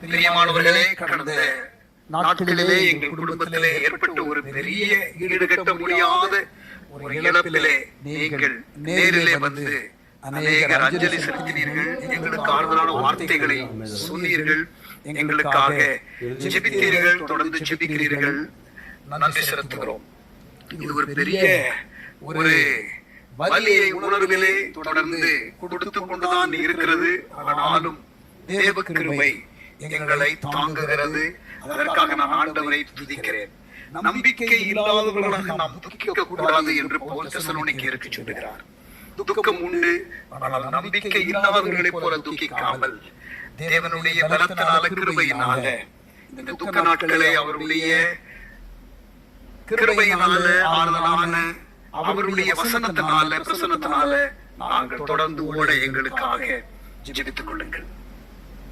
பிரியமானவர்களே, கடந்த நாட்களிலே எங்கள் குடும்பத்திலே ஏற்பட்ட ஒரு பெரிய ஈடுகட்ட முடியாத ஒரு இழப்பிலே நீங்கள் நேரிலே வந்து அநேக அஞ்சலி செலுத்தினீர்கள். எங்களுக்கு ஆறுதலான வார்த்தைகளை சொன்னீர்கள், எங்களுக்காக ஜெபித்தீர்கள், தொடர்ந்து ஜெபிக்கிறீர்கள். நன்றி செலுத்துகிறோம். இது ஒரு பெரிய ஒரு வலியை உணர்விலே தொடர்ந்து கொடுத்து கொண்டுதான் இருக்கிறது. ஆனாலும் தேவ கிருபை எங்களை தாங்குகிறது. அதற்காக நான் ஆண்டவரை துதிக்கிறேன். நம்பிக்கை இல்லாதவர்களாக நாம் துதிக்க கூடாது என்று பவுல் தெசலோனிக்கேயருக்கு சொல்லுகிறார். துக்கம் உண்டு, ஆனால் நம்பிக்கை இல்லாதவர்களைப் போல துக்கிக்காமல் தேவனுடைய பலத்தினால கிருபையினால இந்த துக்க நாட்களை அவருடைய கிருபையினால ஆறுதலான அவருடைய வசனத்தினால பிரசன்னத்தினால நாங்கள் தொடர்ந்து ஓட எங்களுக்காக ஜெபித்துக் கொள்ளுங்கள்.